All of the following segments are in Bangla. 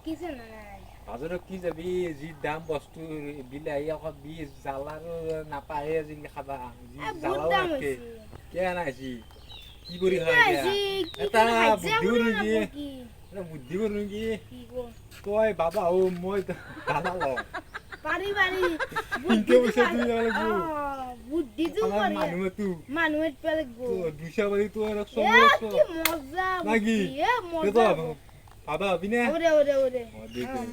কিছু নাই বাজাৰত কি যাবি যি দাম বস্তু বিলাহী আকৌ 20 জালাৰো নাপায় আজিকালি খাবা যি বহুত জালাও দাম নাকে হৈছে কিয় নাইছি কি কৰি খাই এটা বুদ্ধি বুদ্ধি নেকি কি এটা বুদ্ধি কৰো নেকি কি কো তই বাবা ও মই দাদা লওঁ পাৰি পাৰি কিনকে পইচা তুমি লাগিব বুদ্ধিটো আমাৰ পাৰি মানুহে পেলাগব 200 বাৰি তো আৰু এ কি মজা নাকি? এ মজা বাবা হবিনে ওরে ওরে ওরে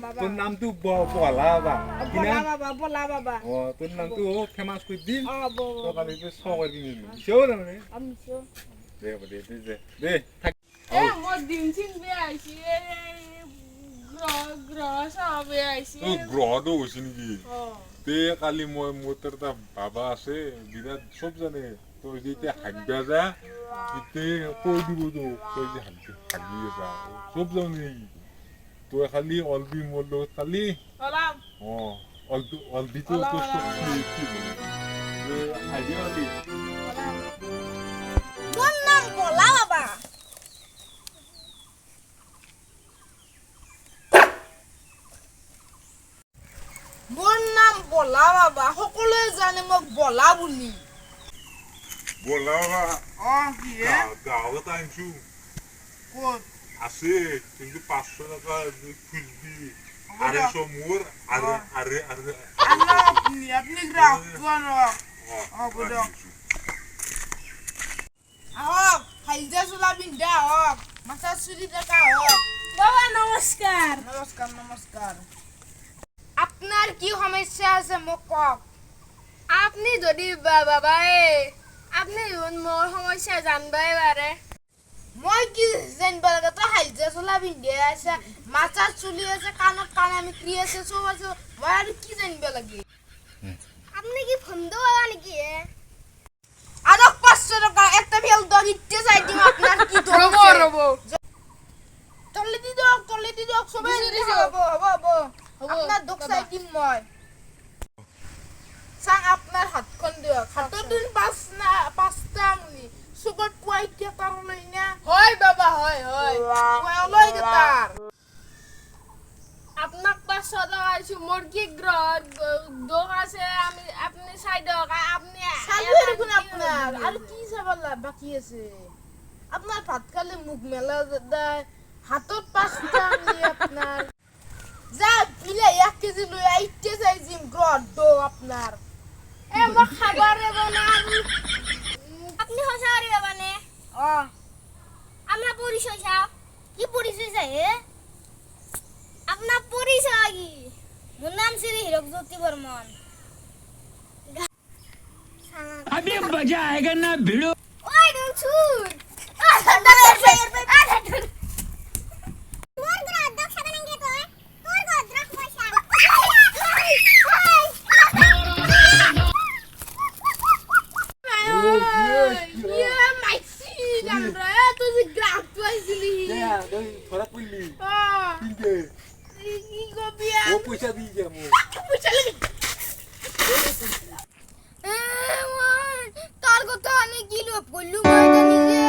বাবা তোর নামটো বলা বাবা বলা বাবা বলা বাবা তোর নামটো ফেমাস করে দিন বো তো কালি তো করবি নি সেও না মানে আমি সো দে থাক এ মোর দিন চিন বে আইছি এ গ্রহ সব আইছি তো গ্রহটো হৈছে নেকি ও তে কালি মই মোৰ তাৰ এটা বাবা আছে বিৰাট চব জানে তই যেতিয়া হাগবা যা তেতিয়া কৈ দিব তই যে হাগি যা চব জানে তই খালি অলবি মোৰ লগত খালি ওলাম অলবিটো তো চব কি হাগি অলবি তোর নাম বলা বাবা মোর নাম বলা বাবা সকলোৱে জানে মোক বলা বুলি বলা কি গাঁও এটা আনিছো কোন আছে কিন্তু 500 টাকা খুঁজবি আড়াইশো মোর আরে আপনি গ্রাহক কোন আহক হাইজা চোলা পিন্ধা আহক মাথা চুরি টাকা আহক বাবা নমস্কার নমস্কার নমস্কার আপনার কি সমস্যা আছে মোক কওক আপনি যদি বাবাই আপনি মোর সমস্যা জানবাই পারে মই কি জানিব লাগে তো হাইজা চোলা পিন্ধি আছে মাথা চুলি আছে কাণত কাণামিকি আছে সব আছে মই আৰু কি জানিব লাগে আপনি কি ফন্দ বাবা নাকি আৰু 500 টাকা একটা ফেল দগ ইতে যাই দিম আপনার কি দগ রব রব তলে দি দক সবে দিছো। হ'ব আপনার দগ চাই দিম মই চাং আপনার হাতখন দিয়ক হাতত দিন পাঁচটা আমনি সুগত পুৱাই এতিয়া তাৰ লৈ না হয় বাবা হয় পুৱাই লৈ তাৰ আপনার 500 টাকা আইছি মোর কি গ্রহ দোক আছে আমি আপনি চাই দক আপনি চালু দেখোন আপনার আৰু কি চাবলা বাকি আছে আপনার ভাত খালে মুখ মেলা দায় হাতত পাঁচটা আমনি আপনার যা বিলে 1 কেজি লৈ আইতে যাই জিম গ্রহ দো আপনার এ মই খাবারে বনাম আপনি হসারি বাবা নে আমরা পরিচয় চাও কি পরিচয় চাই আপনার পরিচয় কি মোর নাম শ্রী হিরকজ্যোতি বর্মন अभी मजा आएगा ना भिड़ो ওই ডোন ছুট ধরা পড়লি কিনকে ও পয়সা দিয়ে যা মো তোর কথা অনেক কি লোভ করলু মই নিজে